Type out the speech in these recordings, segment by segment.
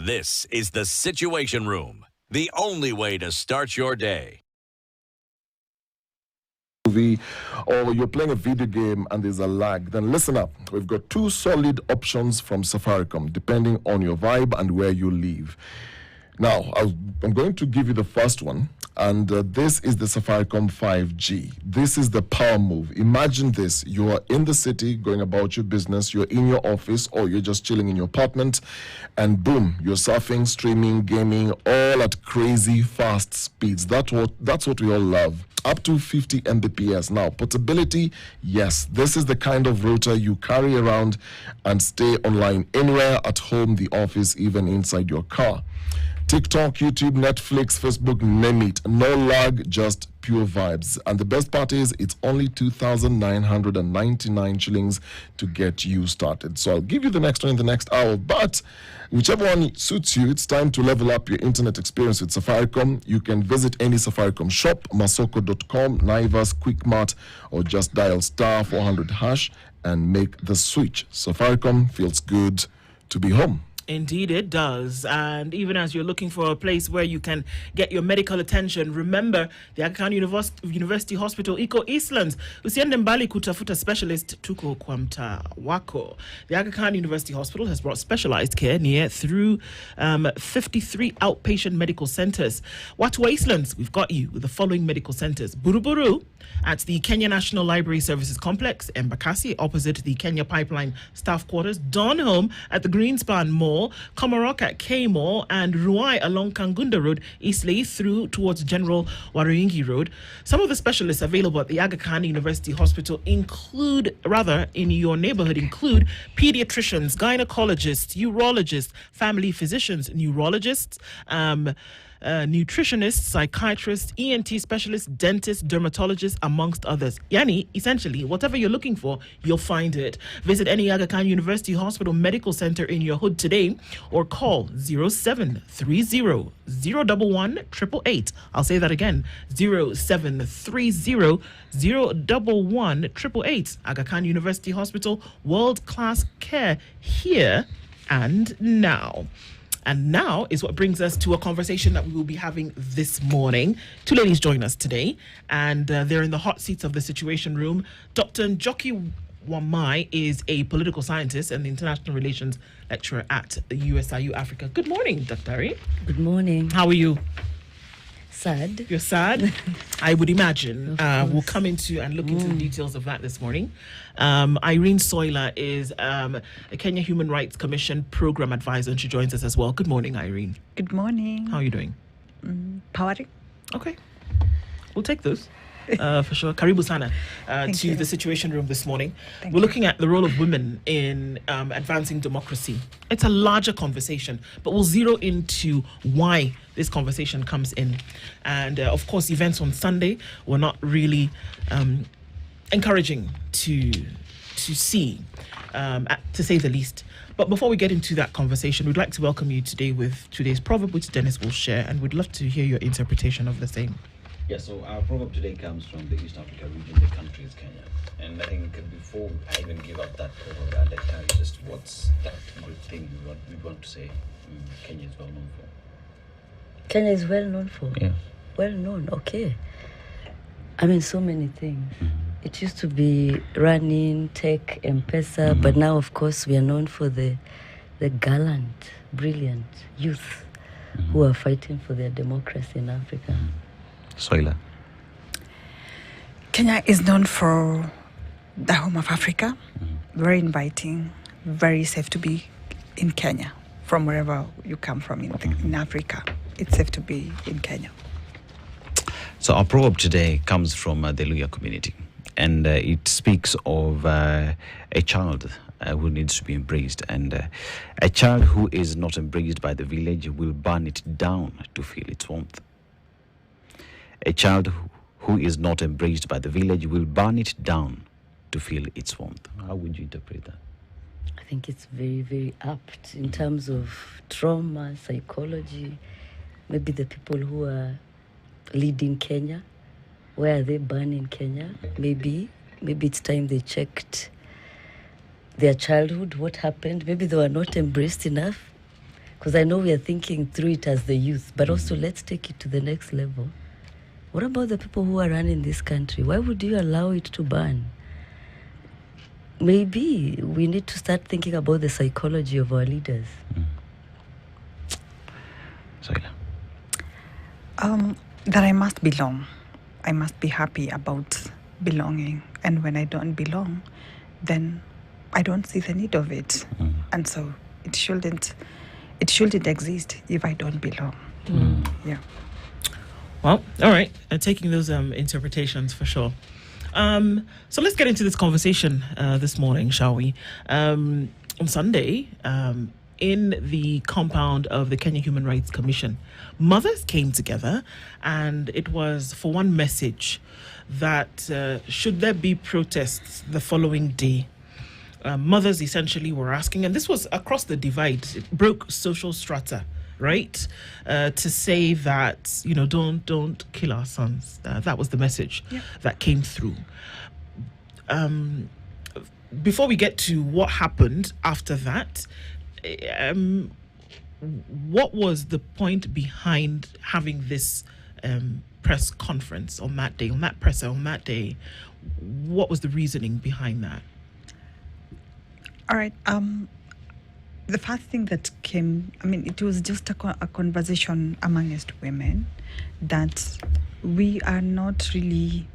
This is the Situation Room, the only way to start your day. Or you're playing a video game and there's a lag, then listen up. We've got two solid options from Safaricom, depending on your vibe and where you live. Now, I'm going to give you the first one, and this is the Safaricom 5G. This is the power move. Imagine this. You are in the city going about your business, you're in your office, or you're just chilling in your apartment, and boom, you're surfing, streaming, gaming, all at crazy fast speeds. That's what we all love. Up to 50 Mbps. Now, portability, yes, this is the kind of router you carry around and stay online anywhere, at home, the office, even inside your car. TikTok, YouTube, Netflix, Facebook, name it. No lag, just pure vibes. And the best part is it's only 2,999 shillings to get you started. So I'll give you the next one in the next hour. But whichever one suits you, it's time to level up your internet experience with Safaricom. You can visit any Safaricom shop, masoko.com, Naivas, Quickmart, or just dial star 400 hash and make the switch. Safaricom feels good to be home. Indeed, it does. And even as you're looking for a place where you can get your medical attention, remember the Aga Khan University Hospital iko Eastlands. Usiende mbali kutafuta specialist tuko kwa mtaa wako. The Aga Khan University Hospital has brought specialized care near through 53 outpatient medical centers. Watu wa Eastlands, we've got you with the following medical centers. Buruburu at the Kenya National Library Services Complex, Embakasi opposite the Kenya Pipeline Staff Quarters, Donholm at the Greenspan Mall, Komarok at K Mall, and Ruai along Kangunda Road, Eastleigh through towards General Waruingi Road. Some of the specialists available at the Aga Khan University Hospital in your neighborhood include pediatricians, gynecologists, urologists, family physicians, neurologists, nutritionists, psychiatrists, ENT specialists, dentists, dermatologists, amongst others. Yani, essentially, whatever you're looking for, you'll find it. Visit any Aga Khan University Hospital Medical Center in your hood today or call 0730 011 888. I'll say that again, 0730 011 888. Aga Khan University Hospital, world-class care here and now. And now is what brings us to a conversation that we will be having this morning. Two ladies join us today, and they're in the hot seats of the Situation Room. Dr. Njoki Wamai is a political scientist and international relations lecturer at the USIU Africa. Good morning, Dr. Ari. Good morning. How are you? Sad. You're sad? I would imagine. We'll come into and look into the details of that this morning. Irene Soila is a Kenya Human Rights Commission program advisor, and she joins us as well. Good morning, Irene. Good morning. How are you doing? Powering. Okay. We'll take those. For sure. Karibu sana to you. the Situation Room this morning. Thank We're you. looking at the role of women in advancing democracy. It's a larger conversation, but we'll zero into why this conversation comes in. And of course, events on Sunday were not really encouraging to see, to say the least. But before we get into that conversation, we'd like to welcome you today with today's proverb, which Dennis will share, and we'd love to hear your interpretation of the same. Yeah, so our proverb today comes from the East Africa region. The country is Kenya. And I think before I even give up that proverb, I'd like to tell you just what's that good thing we want to say Kenya is well known for. Kenya is well known for? Yeah. Well known, okay. I mean, so many things. It used to be running, tech, M-Pesa, but now, of course, we are known for the gallant, brilliant youth who are fighting for their democracy in Africa. Soila. Kenya is known for the home of Africa. Very inviting, very safe to be in Kenya. From wherever you come from in Africa, it's safe to be in Kenya. So our proverb today comes from the Luya community. And it speaks of a child who needs to be embraced. And a child who is not embraced by the village will burn it down to feel its warmth. A child who is not embraced by the village will burn it down to feel its warmth. How would you interpret that? I think it's very, very apt in terms of trauma, psychology. Maybe the people who are leading Kenya, where are they burning Kenya? Maybe it's time they checked their childhood, what happened. Maybe they were not embraced enough. Because I know we are thinking through it as the youth, but also let's take it to the next level. What about the people who are running this country? Why would you allow it to burn? Maybe we need to start thinking about the psychology of our leaders. Soila. That I must belong. I must be happy about belonging. And when I don't belong, then I don't see the need of it. And so it shouldn't exist if I don't belong. Yeah. Well, all right. Taking those interpretations for sure. So let's get into this conversation this morning, shall we? On Sunday, in the compound of the Kenya Human Rights Commission, mothers came together, and it was for one message that should there be protests the following day. Mothers essentially were asking, and this was across the divide, it broke social strata, right? To say that, don't kill our sons. That was the message that came through. Before we get to what happened after that, what was the point behind having this press conference on that day, on that presser on that day? What was the reasoning behind that? All right. The first thing that came, it was just a conversation amongst women that we are not really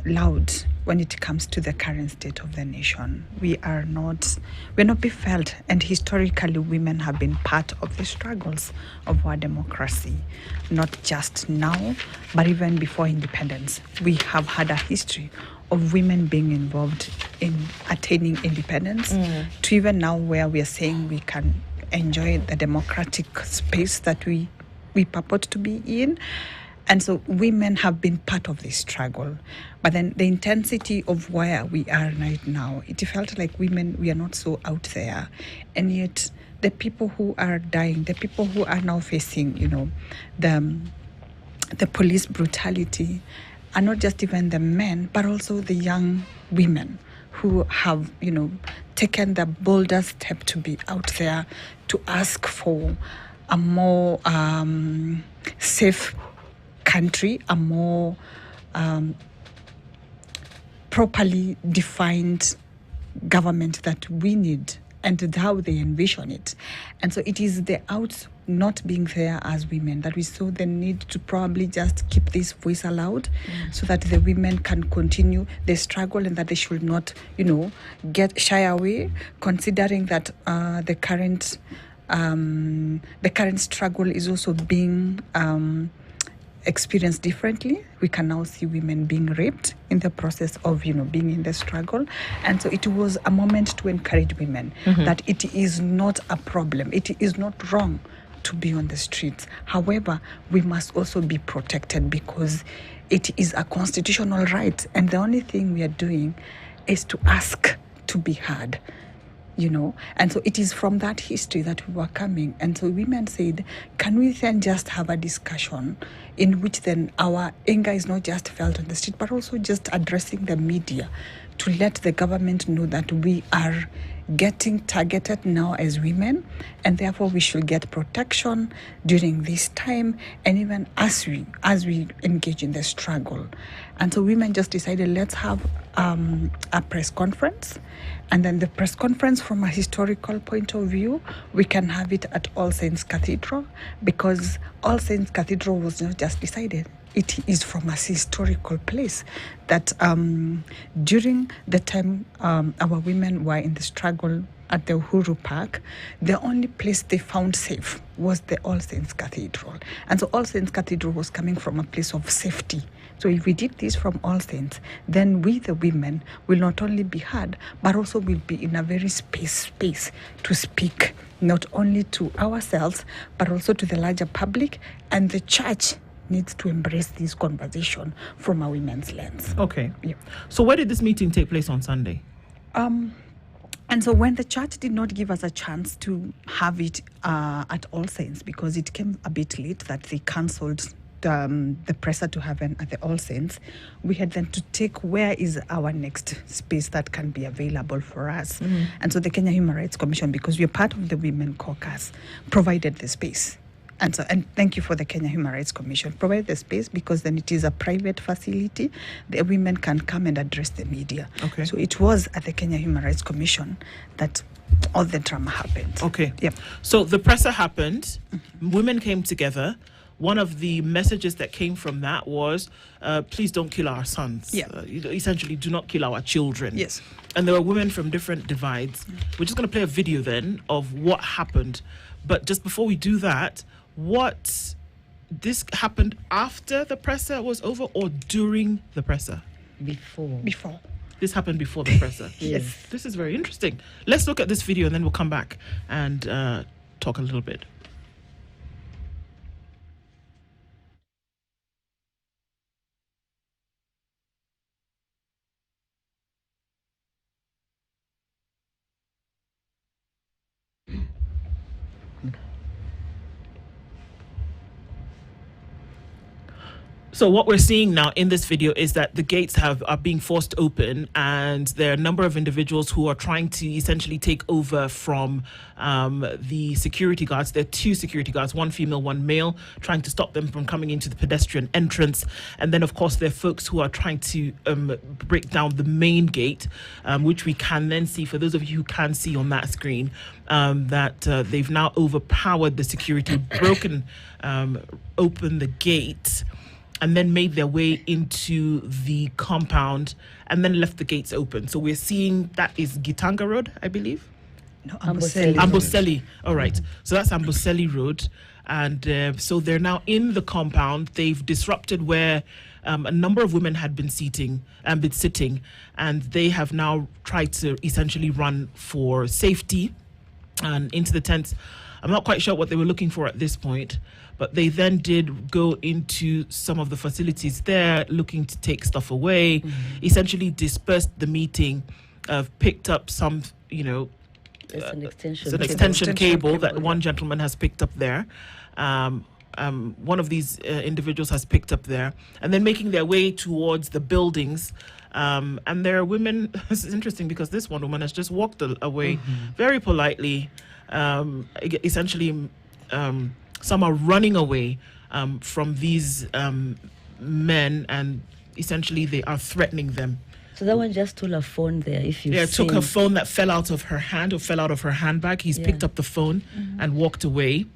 loud when it comes to the current state of the nation. We're not be felt, and historically women have been part of the struggles of our democracy, not just now, but even before independence. We have had a history of women being involved in attaining independence, to even now where we are saying we can enjoy the democratic space that we purport to be in. And so women have been part of this struggle. But then the intensity of where we are right now, it felt like women, we are not so out there. And yet the people who are dying, the people who are now facing, the police brutality, are not just even the men, but also the young women who have, taken the bolder step to be out there to ask for a more safe country, a more properly defined government that we need, and how they envision it. And so it is the out not being there as women that we saw the need to probably just keep this voice aloud, so that the women can continue the struggle, and that they should not, get shy away, considering that the current struggle is also being experienced differently. We can now see women being raped in the process of, being in the struggle. And so it was a moment to encourage women that it is not a problem. It is not wrong to be on the streets. However, we must also be protected, because it is a constitutional right. And the only thing we are doing is to ask to be heard. And so it is from that history that we were coming. And so women said, can we then just have a discussion in which then our anger is not just felt on the street, but also just addressing the media to let the government know that we are getting targeted now as women, and therefore we should get protection during this time, and even as we engage in the struggle. And so women just decided, let's have a press conference, and then the press conference, from a historical point of view, we can have it at All Saints Cathedral, because All Saints Cathedral was not just decided. It is from a historical place that during the time our women were in the struggle at the Uhuru Park, the only place they found safe was the All Saints Cathedral. And so All Saints Cathedral was coming from a place of safety. So if we did this from All Saints, then we, the women, will not only be heard, but also will be in a very space to speak, not only to ourselves, but also to the larger public. And the church needs to embrace this conversation from a women's lens. Okay. Yeah. So where did this meeting take place on Sunday? And so when the church did not give us a chance to have it at All Saints, because it came a bit late, that they cancelled the presser to happen at the All Saints, we had then to take where is our next space that can be available for us. And so the Kenya Human Rights Commission, because we are part of the Women Caucus, provided the space. And thank you for the Kenya Human Rights Commission. Provide the space because then it is a private facility. The women can come and address the media. Okay. So it was at the Kenya Human Rights Commission that all the drama happened. Okay. Yep. So the presser happened. Women came together. One of the messages that came from that was, please don't kill our sons. Yeah. Essentially, do not kill our children. Yes. And there were women from different divides. We're just going to play a video then of what happened. But just before we do that, this happened after the presser was over or during the presser? Before. This happened before the presser. Yes. This is very interesting. Let's look at this video and then we'll come back and talk a little bit. So what we're seeing now in this video is that the gates are being forced open, and there are a number of individuals who are trying to essentially take over from the security guards. There are 2 security guards, one female, one male, trying to stop them from coming into the pedestrian entrance. And then, of course, there are folks who are trying to break down the main gate, which we can then see, for those of you who can see on that screen, that they've now overpowered the security, broken open the gate, and then made their way into the compound and then left the gates open. So we're seeing that is Gitanga Road, I believe? No, Amboseli. All right. So that's Amboseli Road. And so they're now in the compound. They've disrupted where a number of women had been sitting, and they have now tried to essentially run for safety and into the tents. I'm not quite sure what they were looking for at this point, but they then did go into some of the facilities there, looking to take stuff away, essentially dispersed the meeting, picked up some, It's an extension. it's an extension cable that one gentleman has picked up there. One of these individuals has picked up there, and then making their way towards the buildings. And there are women. This is interesting because this one woman has just walked away very politely. Essentially, some are running away from these men, and essentially they are threatening them. So that one just stole a phone there. If you took her phone that fell out of her hand or fell out of her handbag. He's picked up the phone and walked away.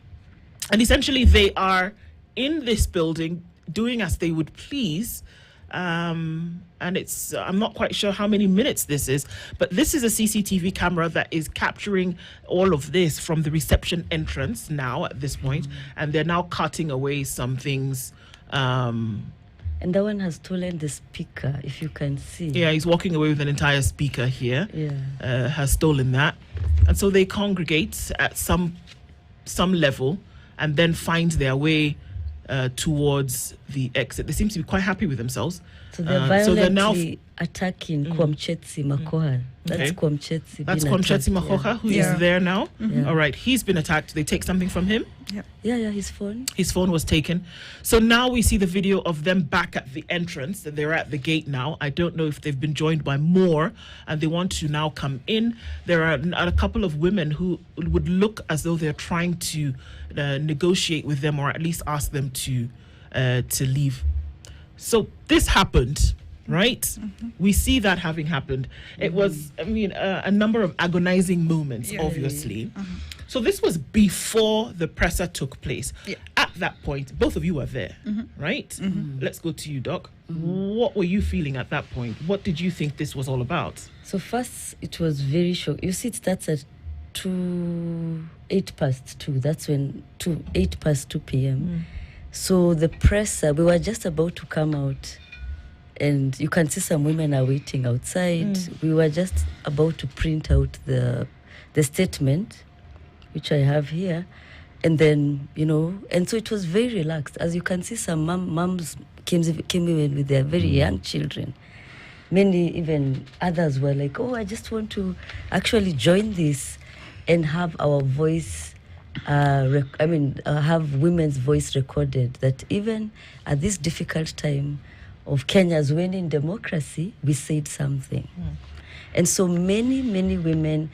And essentially they are in this building doing as they would please. And it's I'm not quite sure how many minutes this is, but this is a CCTV camera that is capturing all of this from the reception entrance now at this point, and they're now cutting away some things. And that one has stolen the speaker, if you can see. Yeah, he's walking away with an entire speaker here. Yeah. Has stolen that. And so they congregate at some level and then find their way towards the exit. They seem to be quite happy with themselves. So they're violently attacking Kwamchetsi Makoha. That's Okay. Kwamchetsi. That's being Kwamchetsi attacked, Makoha, who is Yeah. there now. Yeah. All right, he's been attacked. They take something from him. Yeah, his phone. His phone was taken. So now we see the video of them back at the entrance. They're at the gate now. I don't know if they've been joined by more and they want to now come in. There are a couple of women who would look as though they're trying to negotiate with them, or at least ask them to leave. So this happened, right? We see that having happened. It was, a number of agonizing moments, obviously. So this was before the presser took place. Yeah. At that point, both of you were there, right? Let's go to you, Doc. What were you feeling at that point? What did you think this was all about? So first, it was very shocking. You see, it starts at 8:02. That's when 8:02 p.m. So the presser, we were just about to come out, and you can see some women are waiting outside. We were just about to print out the statement, which I have here, and then and so it was very relaxed. As you can see, some moms came in with their very young children. Many, even others, were like, "Oh, I just want to actually join this and have our voice have women's voice recorded, that even at this difficult time of Kenya's winning democracy, we said something. And so many women,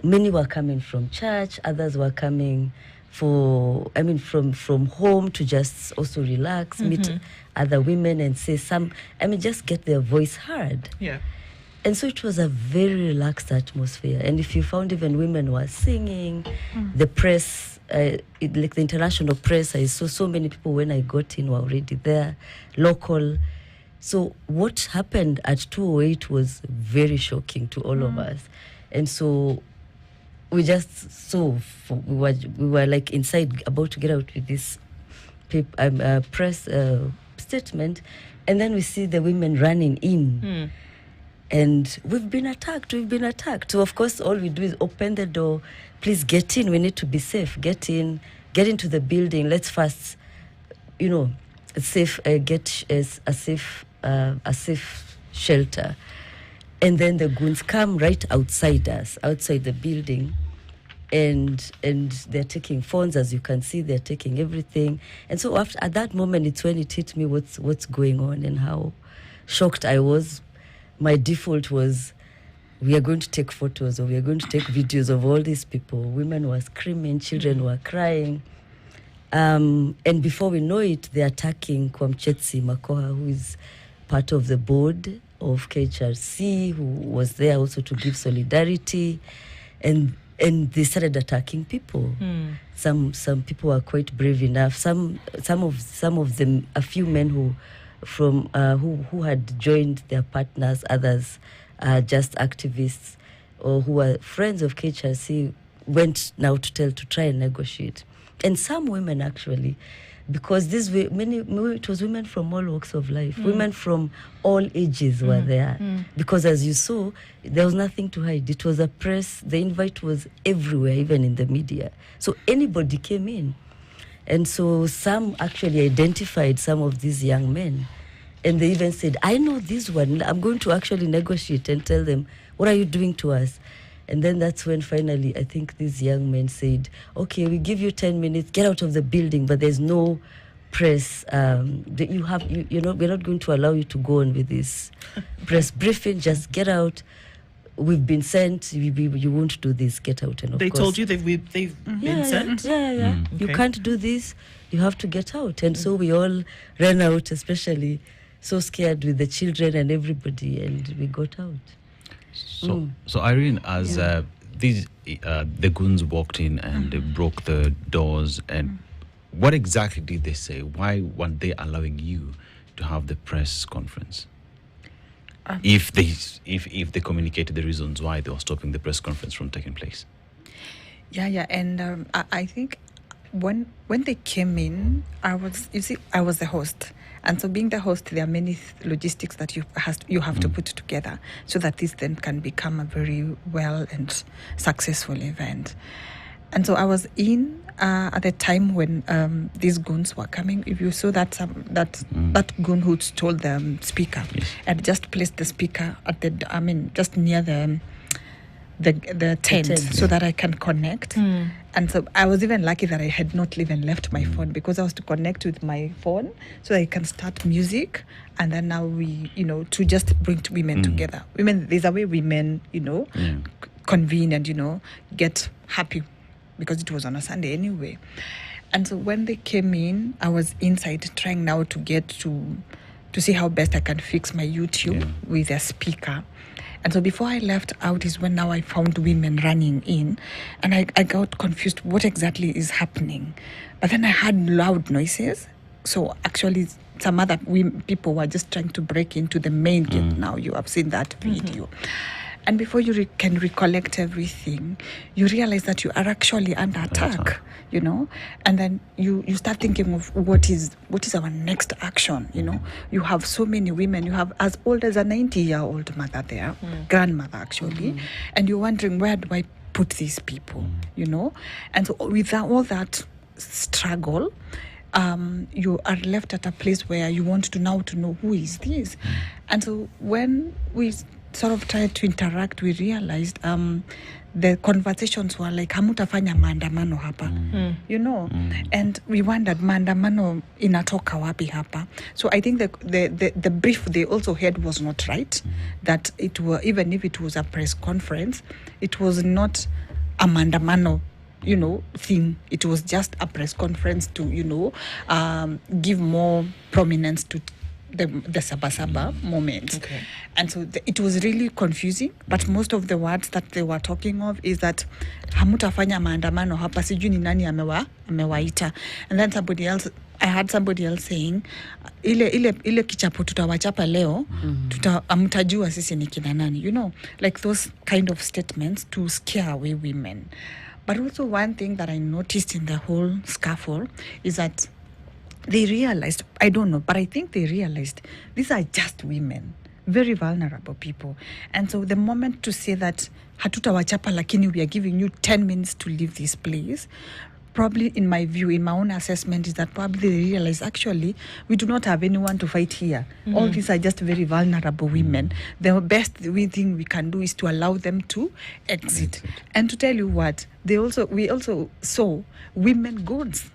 many were coming from church, others were coming from home to just also relax, meet other women and say just get their voice heard. Yeah. And so it was a very relaxed atmosphere. And if you found even women were singing, the press, like the international press, I saw so many people when I got in were already there, local. So what happened at 208 was very shocking to all of us. And so we just we were like inside about to get out with this press statement, and then we see the women running in. And we've been attacked. So of course all we do is open the door. Please get in. We need to be safe. Get in. Get into the building. Let's first, get a safe shelter. And then the goons come right outside us, outside the building, and they're taking phones, as you can see. They're taking everything. And so at that moment, it's when it hit me what's going on and how shocked I was. My default was, we are going to take photos or we are going to take videos of all these people. Women were screaming, children were crying. And before we know it, they're attacking Kwamchetsi Makoha, who is part of the board of KHRC, who was there also to give solidarity. And they started attacking people. Some people were quite brave enough. Some of them, a few men who had joined their partners, others just activists or who were friends of KHRC, went now to try and negotiate. And some women actually, because it was women from all walks of life, women from all ages were there. Because as you saw, there was nothing to hide. It was a press, the invite was everywhere, even in the media. So anybody came in. And so some actually identified some of these young men. And they even said, I know this one. I'm going to actually negotiate and tell them, what are you doing to us? And then that's when finally, I think these young men said, okay, we give you 10 minutes, get out of the building, but there's no press. We're not going to allow you to go on with this press briefing. Just get out. We've been sent. You won't do this. Get out. And of They course, told you they've been sent? Yeah. You Okay. can't do this. You have to get out. And so we all ran out, especially so scared with the children and everybody, and we got out. So Irene, as the goons walked in and they broke the doors, and what exactly did they say? Why weren't they allowing you to have the press conference? If they communicated the reasons why they were stopping the press conference from taking place. Yeah, and I think when they came in, I was the host. And so being the host, there are many logistics that you have to put together so that this then can become a very well and successful event. And so I was in at the time when these goons were coming. If you saw that goon who told the speaker, and just placed the speaker at just near the tent so that I can connect. And so I was even lucky that I had not even left my phone, because I was to connect with my phone so that I can start music. And then now we, to just bring women together. Women, there's a way women, convene and, get happy, because it was on a Sunday anyway. And so when they came in, I was inside trying now to get to see how best I can fix my YouTube with a speaker. And so before I left out is when now I found women running in, and I got confused what exactly is happening. But then I heard loud noises. So actually some other people were just trying to break into the main gate. Now you have seen that video. And before you can recollect everything, you realize that you are actually under attack, and then you start thinking of what is our next action, You have so many women, you have as old as a 90-year-old mother there, grandmother actually, and you're wondering, where do I put these people, And so with all that struggle, you are left at a place where you want to know who is this. And so when we sort of tried to interact, we realized the conversations were like, hamutafanya maandamano hapa, you know, and we wondered maandamano inatoka wapi hapa. So I think the brief they also had was not right, that it were, even if it was a press conference, it was not a maandamano, you know, thing. It was just a press conference to, you know, give more prominence to the Sabasaba moment. Okay. And so it was really confusing, but most of the words that they were talking of is that hamutafanya maandamano hapa, sijui ni nani amewaita. And then I heard somebody else saying, ile kichapo tutawachapa leo, amtajua sisi ni kina nani, you know, like those kind of statements to scare away women. But also one thing that I noticed in the whole scuffle is that they realized, I don't know, but I think they realized these are just women, very vulnerable people. And so the moment to say that hatutawachapa lakini we are giving you 10 minutes to leave this place, probably in my view, in my own assessment, is that probably they realize actually we do not have anyone to fight here. All these are just very vulnerable women. The best thing we can do is to allow them to exit. And to tell you what, we also saw women goons.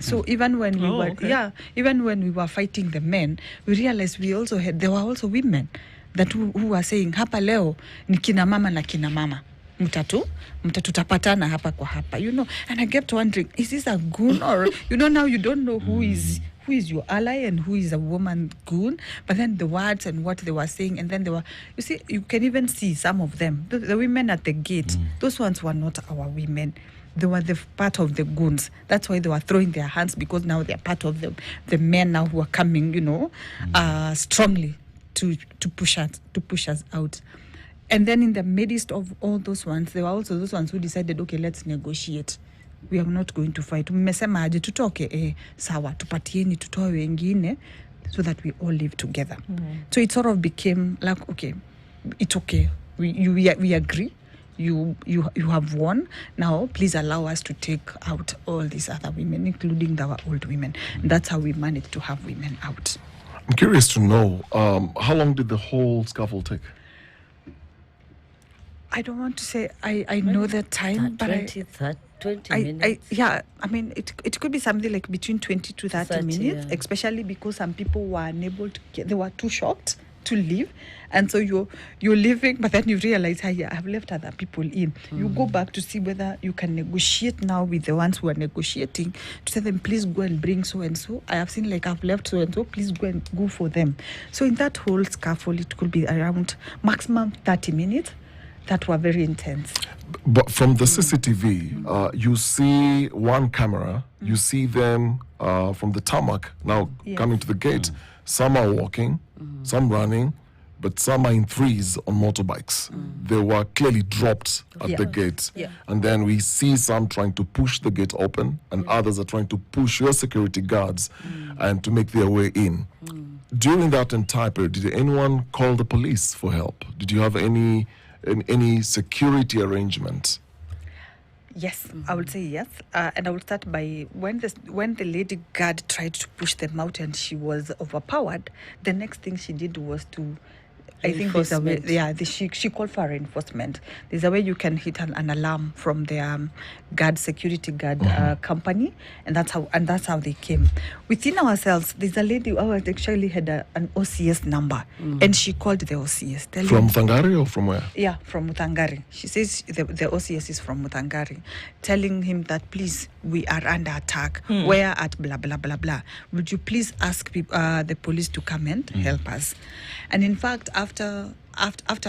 So even when we were fighting the men, we realized there were also women that who were saying hapa leo ni kina mama na kina mama. Mtatutapatana hapa kwa hapa, you know. And I kept wondering, is this a goon, or, you know, now you don't know who is your ally and who is a woman goon. But then the words and what they were saying, and then you see, you can even see some of them, the women at the gate, those ones were not our women. They were the part of the goons. That's why they were throwing their hands, because now they are part of the men now who are coming, you know, strongly to push us out. And then in the midst of all those ones, there were also those ones who decided, okay, let's negotiate. We are not going to fight. Mmesema aje tutoke, sawa, tupatieni tutoe wengine, so that we all live together. So it sort of became like, okay, it's okay. We agree. You have won. Now, please allow us to take out all these other women, including our old women. And that's how we managed to have women out. I'm curious to know, how long did the whole scuffle take? I don't want to say I know the time, but 20 minutes. I mean, it could be something like between 20 to 30 minutes, especially because some people were unable to they were too shocked to leave. And so you're leaving, but then you realize, hey, I've left other people in. You go back to see whether you can negotiate now with the ones who are negotiating, to tell them, please go and bring so and so. I have seen, like, I've left so and so, please go for them. So in that whole scuffle, it could be around maximum 30 minutes. That were very intense. But from the CCTV, you see one camera, you see them from the tarmac now coming to the gate. Some are walking, some running, but some are in threes on motorbikes. They were clearly dropped at the gate. And then we see some trying to push the gate open, and others are trying to push your security guards and to make their way in. During that entire period, did anyone call the police for help? Did you have any security arrangements? Yes, I would say yes. And I will start by when the lady guard tried to push them out and she was overpowered, the next thing she did was to, I think there's a way, she called for reinforcement. There's a way you can hit an alarm from the security guard company, and that's how they came. Within ourselves, there's a lady who actually had an OCS number, and she called the OCS. From Muthangari or from where? Yeah, from Muthangari. She says the OCS is from Muthangari, telling him that, please, we are under attack. Where at blah blah blah blah. Would you please ask the police to come and help us? And in fact, after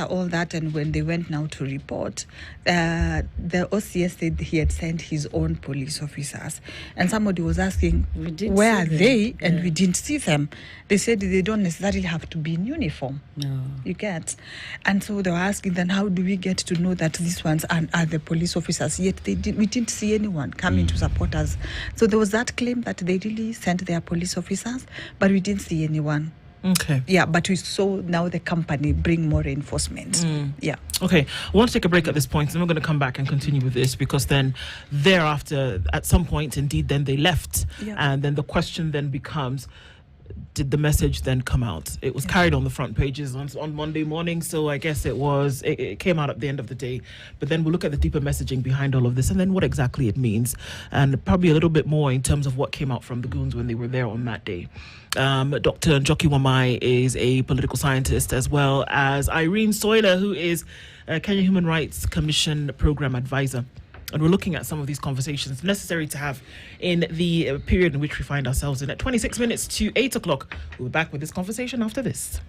all that, and when they went now to report, the OCS said he had sent his own police officers, and somebody was asking, where are they? And we didn't see them. They said they don't necessarily have to be in uniform. No. You get? And so they were asking, then how do we get to know that these ones are the police officers? Yet we didn't see anyone coming to support us. So there was that claim that they really sent their police officers, but we didn't see anyone. Okay. Yeah, but we saw now the company bring more reinforcement. Yeah. Okay. I want to take a break at this point, and we're going to come back and continue with this, because then thereafter, at some point, indeed, then they left. Yeah. And then the question then becomes, did the message then come out? It was carried on the front pages on Monday morning, so I guess it came out at the end of the day. But then we'll look at the deeper messaging behind all of this, and then what exactly it means, and probably a little bit more in terms of what came out from the goons when they were there on that day. Dr. Njoki Wamai is a political scientist, as well as Irene Soiler, who is a Kenya Human Rights Commission program advisor. And we're looking at some of these conversations necessary to have in the period in which we find ourselves in. At 26 minutes to 8 o'clock, we'll be back with this conversation after this.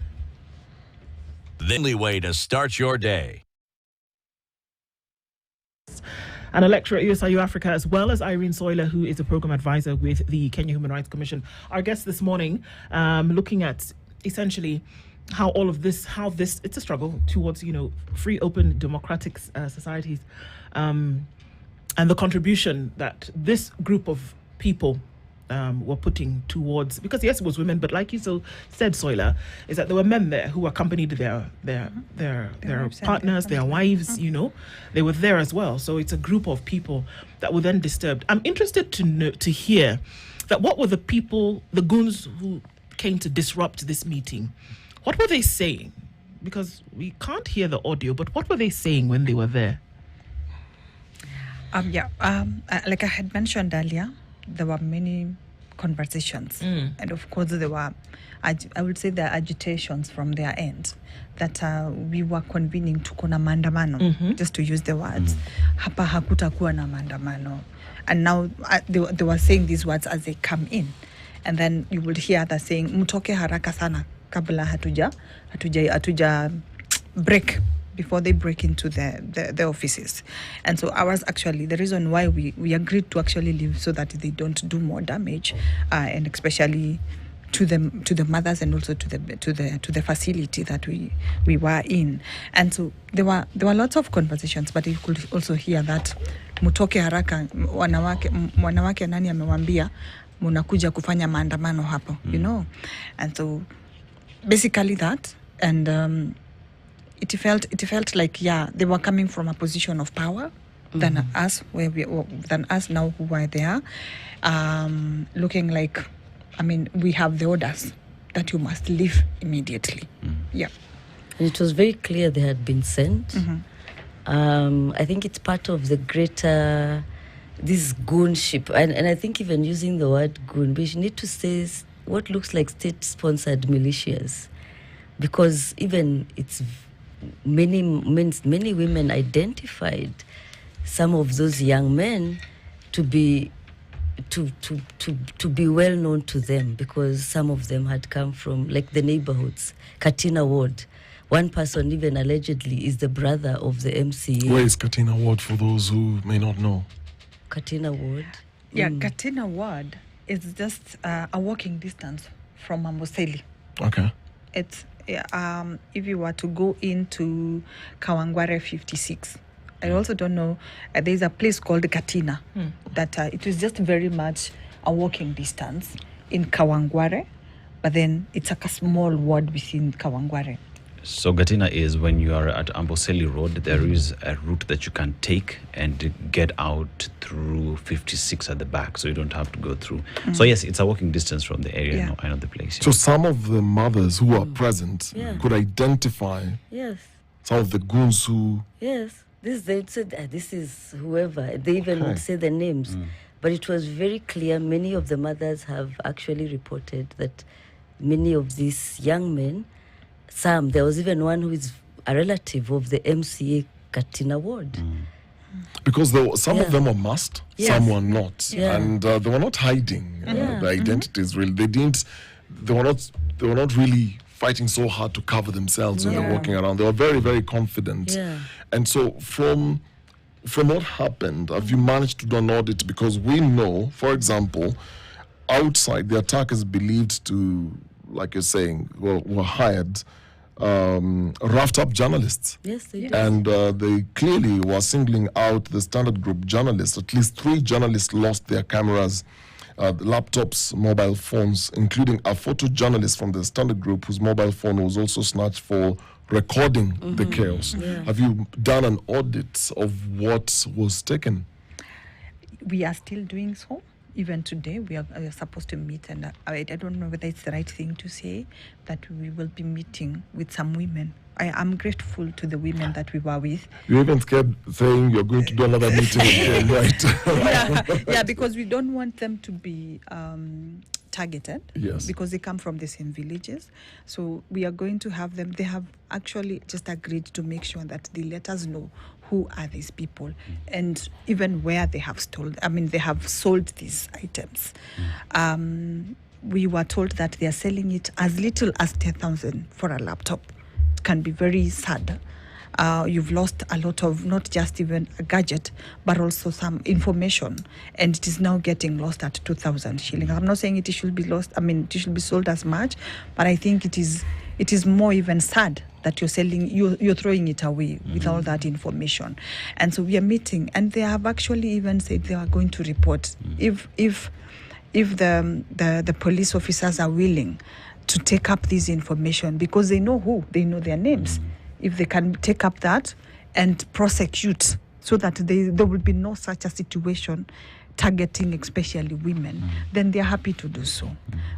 The only way to start your day. And a lecturer at USIU Africa, as well as Irene Soiler, who is a program advisor with the Kenya Human Rights Commission. Our guest this morning, looking at essentially how all of this, it's a struggle towards, free, open, democratic societies. And the contribution that this group of people were putting towards, because yes, it was women, but like you said, Soiler, is that there were men there who accompanied their partners, their wives, they were there as well. So it's a group of people that were then disturbed. I'm interested to hear that what were the people, the goons who came to disrupt this meeting, what were they saying? Because we can't hear the audio, but what were they saying when they were there? Like I had mentioned earlier, there were many conversations, and of course there were, I would say, there are agitations from their end that we were convening tuko na maandamano, just to use the words. Hapa hakutakuwa na maandamano, and now they were saying these words as they come in, and then you would hear others saying mtoke haraka sana kabla hatuja break, before they break into the offices. And so ours, actually, the reason why we agreed to actually leave so that they don't do more damage, and especially to the mothers, and also to the facility that we were in. And so there were lots of conversations, but you could also hear that mutoke haraka, wanawake nani amewambia munakuja kufanya maandamano hapo, and so basically that. And it felt like, they were coming from a position of power than us now who were there, looking like, we have the orders that you must leave immediately. Yeah. And it was very clear they had been sent. I think it's part of the greater, this goonship. And I think even using the word goon, we need to say what looks like state-sponsored militias. Because even it's many women identified some of those young men to be well known to them, because some of them had come from like the neighborhoods, Katina Ward. One person even allegedly is the brother of the MCA. Where is Katina Ward, for those who may not know? Katina Ward. Yeah, Katina Ward is just a walking distance from Amboseli. Okay. It's if you were to go into Kawangware 56, I also don't know, there's a place called Katina that it was just very much a walking distance in Kawangware, but then it's like a small ward within Kawangware. So Katina is when you are at Amboseli Road, there is a route that you can take and get out through 56 at the back, so you don't have to go through. So yes, it's a walking distance from the area. Yeah. I know the place. So some of the mothers who are present could identify some of the goons who... Yes, they said this is whoever. They even would say the names. But it was very clear. Many of the mothers have actually reported that many of these young men, there was even one who is a relative of the MCA Katina Ward. Because some of them were masked, some were not. And they were not hiding their identities, really. They were not really fighting so hard to cover themselves when they're walking around. They were very, very confident. And so from what happened, have you managed to do an audit? Because we know, for example, outside, the attack is believed to, like you're saying, were hired roughed up journalists. Yes, they did. And they clearly were singling out the Standard Group journalists. At least 3 journalists lost their cameras, laptops, mobile phones, including a photojournalist from the Standard Group whose mobile phone was also snatched for recording the chaos. Have you done an audit of what was taken? We are still doing so. even today, we are supposed to meet, and I don't know whether it's the right thing to say that we will be meeting with some women. I am grateful to the women that we were with. You're even scared saying you're going to do another meeting again, right? Yeah, because we don't want them to be targeted. Yes. Because they come from the same villages. So we are going to have them. They have actually just agreed to make sure that they let us know who are these people and even where they have they have sold these items. We were told that they are selling it as little as 10,000 for a laptop. It can be very sad. You've lost a lot of not just even a gadget, but also some information, and it is now getting lost at 2,000 shillings. I'm not saying it should be lost. It should be sold as much, but I think it is more even sad that you're throwing it away with all that information. And so we are meeting, and they have actually even said they are going to report if the police officers are willing to take up this information, because they know their names. If they can take up that and prosecute, so that there will be no such a situation targeting especially women, then they're happy to do so.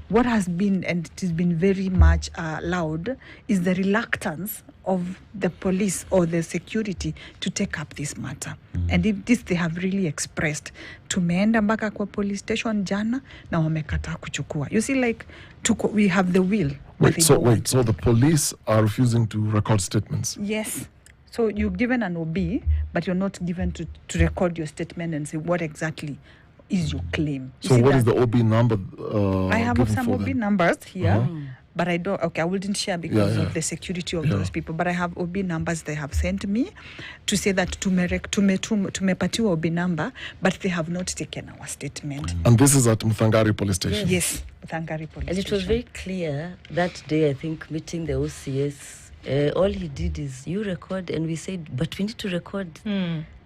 What has been, and it has been very much loud, is the reluctance of the police or the security to take up this matter. And if this they have really expressed, tumeenda mpaka kwa police station jana na wamekataa kuchukua. You see, like, we have the will. So the police are refusing to record statements? Yes. So you're given an OB, but you're not given to record your statement and say what exactly is your claim. So what is the OB number? I have some OB numbers here, Uh-huh. but I wouldn't share because of the security of those people. But I have OB numbers they have sent me to say that tumepatiwa OB number, but they have not taken our statement. And this is at Mthangari police station? Yes, Mthangari police And it was station. very clear that day, I think, meeting the OCS. All he did is you record, and we said, but we need to record.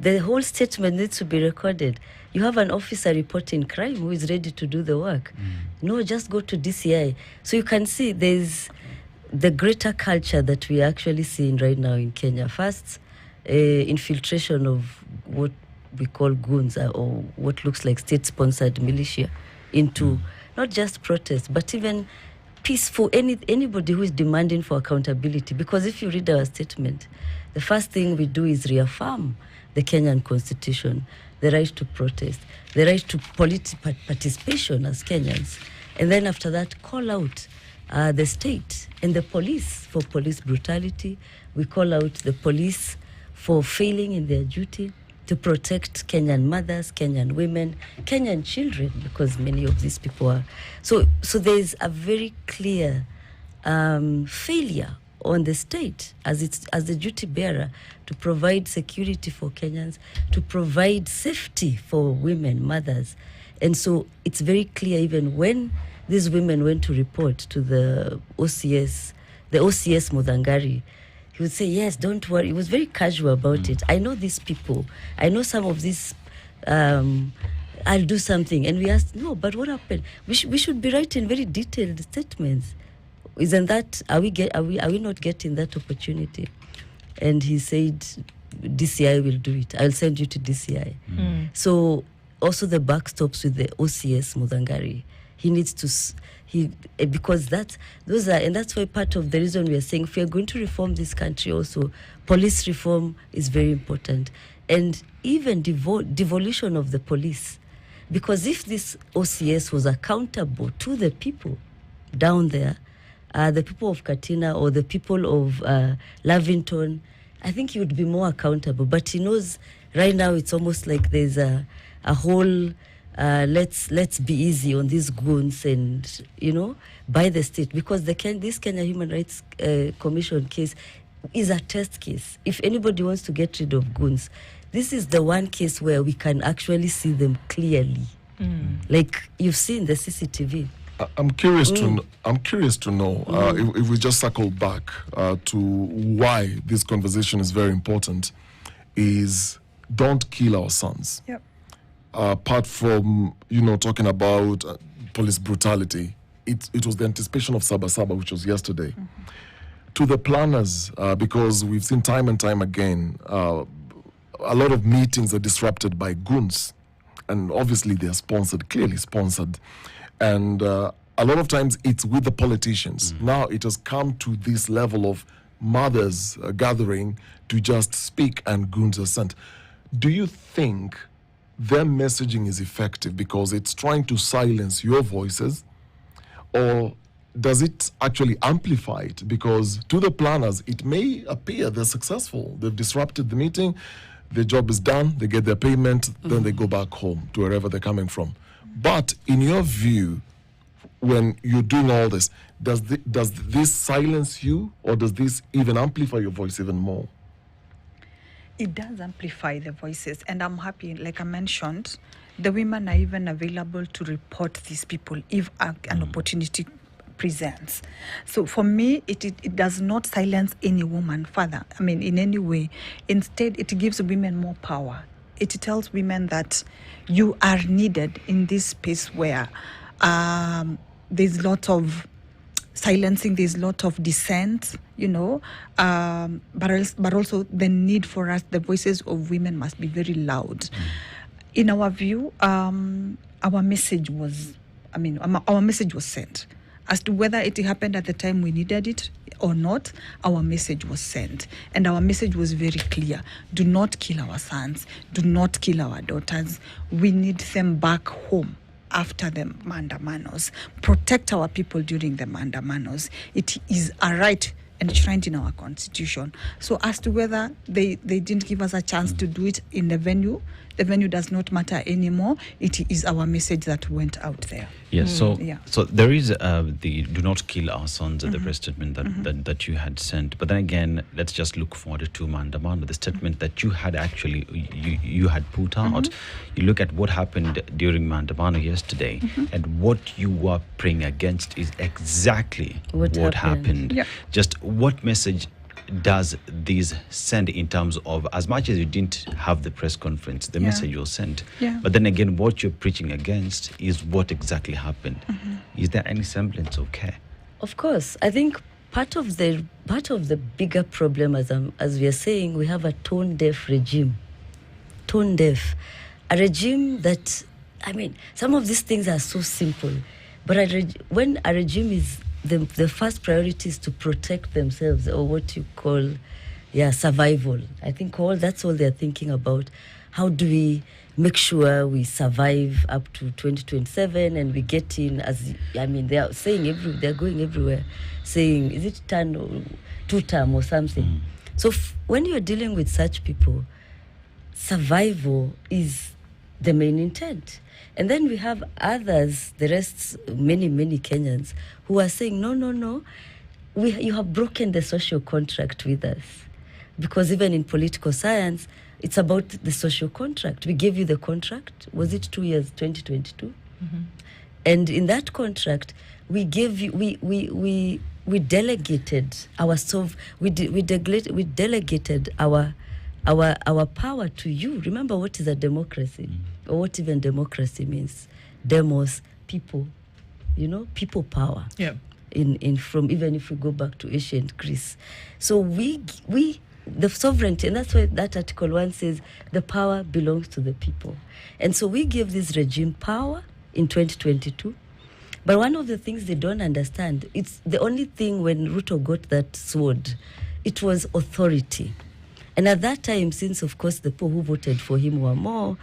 The whole statement needs to be recorded. You have an officer reporting crime who is ready to do the work. No, just go to DCI. So you can see there's the greater culture that we are actually seeing right now in Kenya. First, infiltration of what we call goons or what looks like state-sponsored militia into not just protests, but even peaceful, anybody who is demanding for accountability. Because if you read our statement, the first thing we do is reaffirm the Kenyan constitution, the right to protest, the right to political participation as Kenyans. And then after that, call out the state and the police for police brutality. We call out the police for failing in their duty to protect Kenyan mothers, Kenyan women, Kenyan children, because many of these people are. So there's a very clear failure on the state as the duty bearer to provide security for Kenyans, to provide safety for women, mothers. And so it's very clear, even when these women went to report to the OCS Mudhangari, he would say, yes, don't worry. He was very casual about it. I know these people. I know some of these. I'll do something. And we asked, no, but what happened? We should be writing very detailed statements. Isn't that, are we not getting that opportunity? And he said, DCI will do it. I'll send you to DCI. So also the backstops with the OCS Mudhangari. He needs to, because that's why part of the reason we are saying if we are going to reform this country also, police reform is very important. And even devolution of the police. Because if this OCS was accountable to the people down there, the people of Katina or the people of Lavington, I think he would be more accountable. But he knows right now it's almost like there's a whole let's be easy on these goons and by the state, because this Kenya Human Rights Commission case is a test case. If anybody wants to get rid of goons, this is the one case where we can actually see them clearly, like you've seen the CCTV. I'm curious to know if we just circle back to why this conversation is very important. Is don't kill our sons. Yep. Apart from talking about police brutality, it was the anticipation of Sabasaba, which was yesterday. To the planners, because we've seen time and time again, a lot of meetings are disrupted by goons and obviously they're sponsored, clearly sponsored, and a lot of times it's with the politicians. Now it has come to this level of mothers gathering to just speak and goons are sent. Do you think their messaging is effective because it's trying to silence your voices, or does it actually amplify it? Because to the planners, it may appear they're successful. They've disrupted the meeting, their job is done, they get their payment, then they go back home to wherever they're coming from. But in your view, when you're doing all this, does this silence you, or does this even amplify your voice even more? It does amplify the voices, and I'm happy, like I mentioned, the women are even available to report these people if an opportunity presents. So for me, it does not silence any woman further, in any way. Instead, it gives women more power. It tells women that you are needed in this space where there's a lot of silencing, there's a lot of dissent, but also the need for us, the voices of women must be very loud. In our view, our message was sent. As to whether it happened at the time we needed it or not, our message was sent. And our message was very clear. Do not kill our sons. Do not kill our daughters. We need them back home after the mandamanos. Protect our people during the mandamanos. It is a right enshrined in our constitution. So as to whether they didn't give us a chance to do it in the venue does not matter anymore. It is our message that went out there. Yes, so there is the do not kill our sons, the press statement that you had sent. But then again, let's just look forward to Mandamano, the statement that you had actually you had put out. You look at what happened during Mandamano yesterday, and what you were praying against is exactly what happened. Yeah. Just what message does this send in terms of, as much as you didn't have the press conference, the message was sent, but then again, what you're preaching against is what exactly happened. Is there any semblance of care? Of course, I think part of the bigger problem, as we are saying, we have a tone-deaf regime. Tone-deaf, a regime that, some of these things are so simple, but when a regime is the first priority is to protect themselves, or what you call survival. I think that's all they're thinking about. How do we make sure we survive up to 2027 and we get in, they are saying they're going everywhere saying, is it two-term or something? So when you're dealing with such people, survival is the main intent. And then we have others, the rest, many Kenyans, who are saying, no, you have broken the social contract with us. Because even in political science, it's about the social contract. We gave you the contract. Was it 2 years, 2022? And in that contract, we gave you, we delegated we delegated our power to you. Remember what is a democracy, or what even democracy means. Demos, people, people power. Yeah. From even if we go back to ancient Greece. So we the sovereignty, and that's why that Article 1 says the power belongs to the people. And so we give this regime power in 2022. But one of the things they don't understand, it's the only thing when Ruto got that sword, it was authority. And at that time, since, of course, the people who voted for him were more,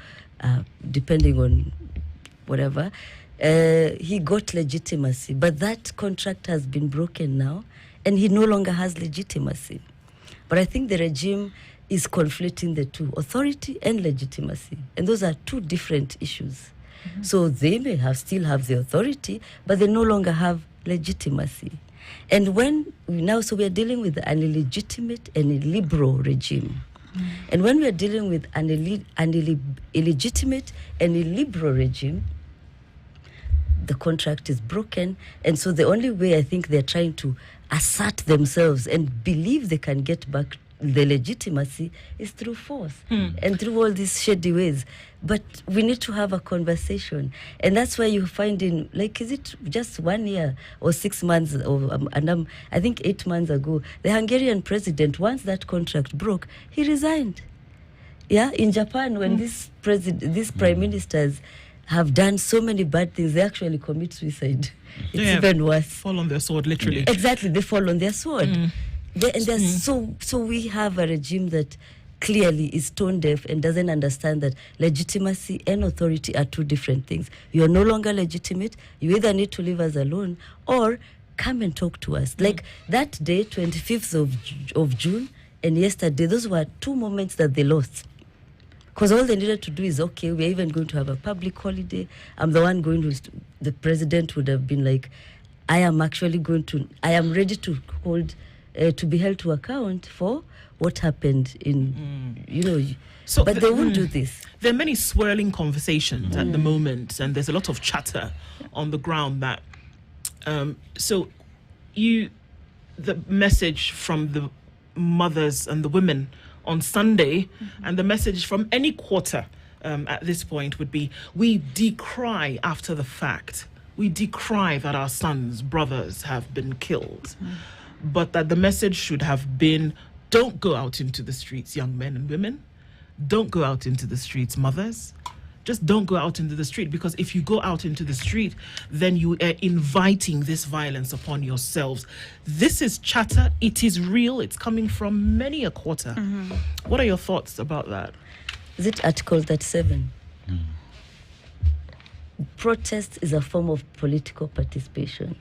depending on whatever, he got legitimacy. But that contract has been broken now, and he no longer has legitimacy. But I think the regime is conflating the two, authority and legitimacy. And those are two different issues. So they may still have the authority, but they no longer have legitimacy. And when we are dealing with an illegitimate and illiberal regime. And when we are dealing with an illegitimate and illiberal regime, the contract is broken. And so the only way I think they're trying to assert themselves and believe they can get back the legitimacy is through force and through all these shady ways. But we need to have a conversation. And that's why you find is it just 1 year or 6 months, I think 8 months ago, the Hungarian president, once that contract broke, he resigned. Yeah, in Japan, when these prime ministers have done so many bad things, they actually commit suicide. It's even worse. Fall on their sword, literally. Exactly, they fall on their sword. So we have a regime that clearly is tone deaf and doesn't understand that legitimacy and authority are two different things. You are no longer legitimate. You either need to leave us alone or come and talk to us. Like that day, 25th of June, and yesterday, those were two moments that they lost. Because all they needed to do is, okay, we're even going to have a public holiday. I'm the one going to, the president would have been like, I am ready to to be held to account for what happened in, but they won't do this. There are many swirling conversations at the moment, and there's a lot of chatter on the ground that, the message from the mothers and the women on Sunday, and the message from any quarter at this point would be, we decry after the fact. We decry that our sons, brothers have been killed. But that the message should have been, don't go out into the streets, young men and women. Don't go out into the streets, mothers. Just don't go out into the street, because if you go out into the street, then you are inviting this violence upon yourselves. This is chatter. It is real. It's coming from many a quarter. What are your thoughts about that? Is it Article 37? Protest is a form of political participation.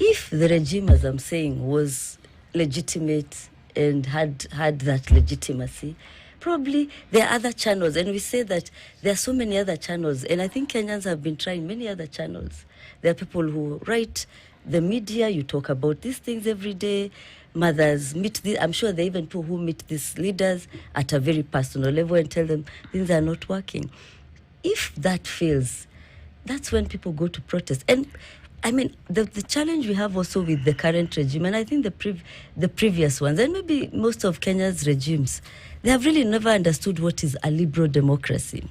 If the regime, as I'm saying, was legitimate and had that legitimacy, probably there are other channels, and we say that there are so many other channels, and I think Kenyans have been trying many other channels. There are people who write the media, you talk about these things every day. Mothers meet I'm sure there are even people who meet these leaders at a very personal level and tell them things are not working. If that fails, that's when people go to protest. And I mean, the challenge we have also with the current regime, and I think the previous ones, and maybe most of Kenya's regimes, they have really never understood what is a liberal democracy.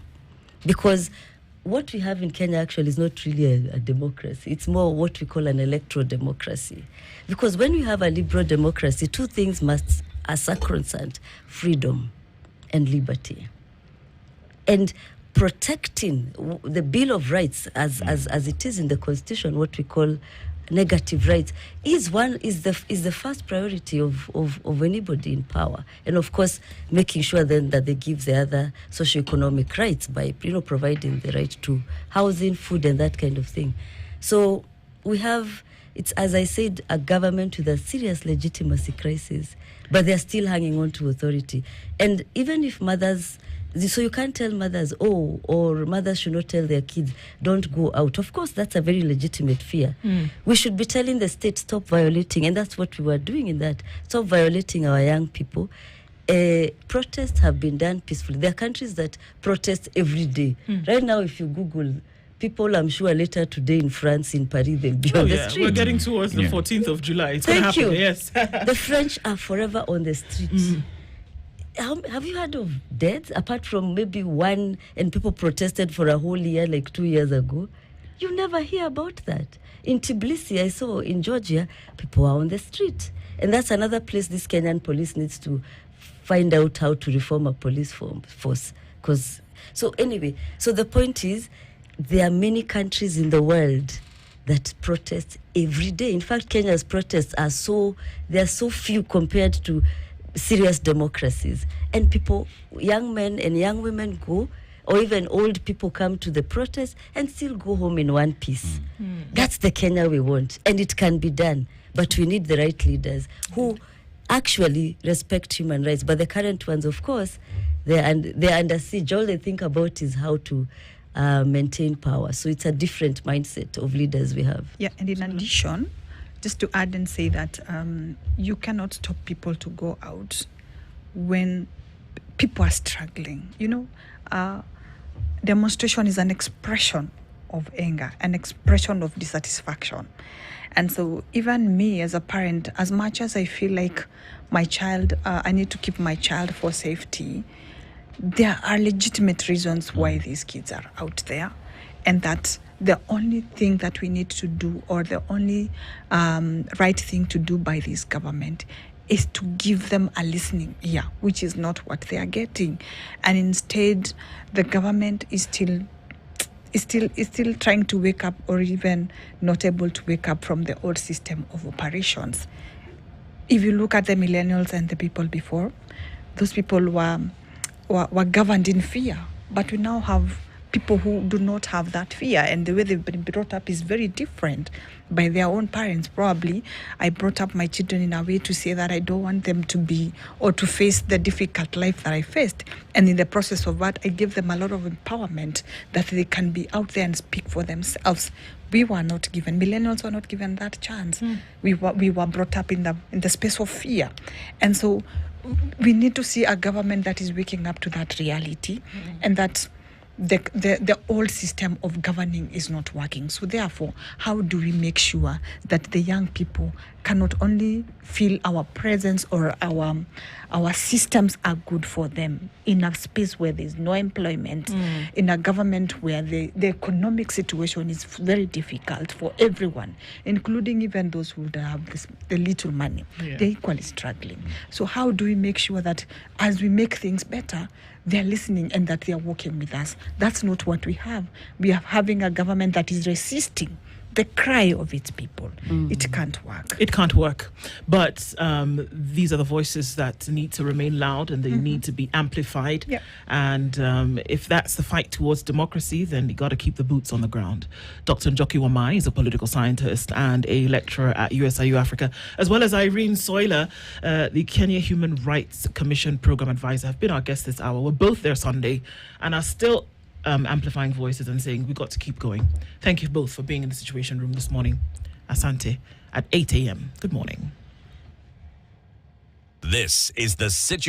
Because what we have in Kenya actually is not really a democracy. It's more what we call an electoral democracy. Because when we have a liberal democracy, two things are sacrosanct: freedom and liberty. And protecting the Bill of Rights as it is in the Constitution, what we call negative rights, is the first priority of anybody in power. And of course, making sure then that they give the other socioeconomic rights by providing the right to housing, food, and that kind of thing. So we have, it's, as I said, a government with a serious legitimacy crisis, but they're still hanging on to authority. And even if mothers, so you can't tell mothers, or mothers should not tell their kids, don't go out. Of course, that's a very legitimate fear. We should be telling the state, stop violating, and that's what we were doing in that. Stop violating our young people. Protests have been done peacefully. There are countries that protest every day. Right now, if you Google people, I'm sure later today in France, in Paris, they'll be on the street. We're getting towards the 14th of July. It's going to happen, yes. The French are forever on the streets. Have you heard of deaths apart from maybe one, and people protested for a whole year like 2 years ago? You never hear about that. In Tbilisi, I saw in Georgia, people are on the street. And that's another place this Kenyan police needs to find out how to reform a police force. So the point is, there are many countries in the world that protest every day. In fact, Kenya's protests are so few compared to serious democracies, and people, young men and young women go, or even old people come to the protest and still go home in one piece. That's the Kenya we want, and it can be done, but we need the right leaders who actually respect human rights. But the current ones, of course, they're under siege. All they think about is how to maintain power. So it's a different mindset of leaders we have. Yeah, and in addition, just to add and say that you cannot stop people to go out when people are struggling. Demonstration is an expression of anger, an expression of dissatisfaction. And so even me as a parent, as much as I feel like my child, I need to keep my child for safety, there are legitimate reasons why these kids are out there, and that the only thing that we need to do, or the only right thing to do by this government, is to give them a listening ear, which is not what they are getting. And instead, the government is still trying to wake up, or even not able to wake up from the old system of operations. If you look at the millennials and the people before, those people were governed in fear. But we now have people who do not have that fear, and the way they've been brought up is very different by their own parents. Probably I brought up my children in a way to say that I don't want them to be or to face the difficult life that I faced, and in the process of that I give them a lot of empowerment that they can be out there and speak for themselves. We were not given, millennials were not given that chance. We were brought up in the space of fear, and so we need to see a government that is waking up to that reality, and that the old system of governing is not working. So therefore, how do we make sure that the young people can not only feel our presence or our systems are good for them in a space where there's no employment, in a government where the economic situation is very difficult for everyone, including even those who have the little money. They're equally struggling. So how do we make sure that as we make things better, they're listening and that they're working with us? That's not what we have. We are having a government that is resisting the cry of its people. It can't work. It can't work. But these are the voices that need to remain loud, and they need to be amplified. Yeah. And if that's the fight towards democracy, then you got to keep the boots on the ground. Dr. Njoki Wamai is a political scientist and a lecturer at USIU Africa, as well as Irene Soiler, the Kenya Human Rights Commission program advisor, have been our guests this hour. We're both there Sunday and are still amplifying voices and saying we've got to keep going. Thank you both for being in the Situation Room this morning. Asante at 8 a.m. Good morning. This is the Situation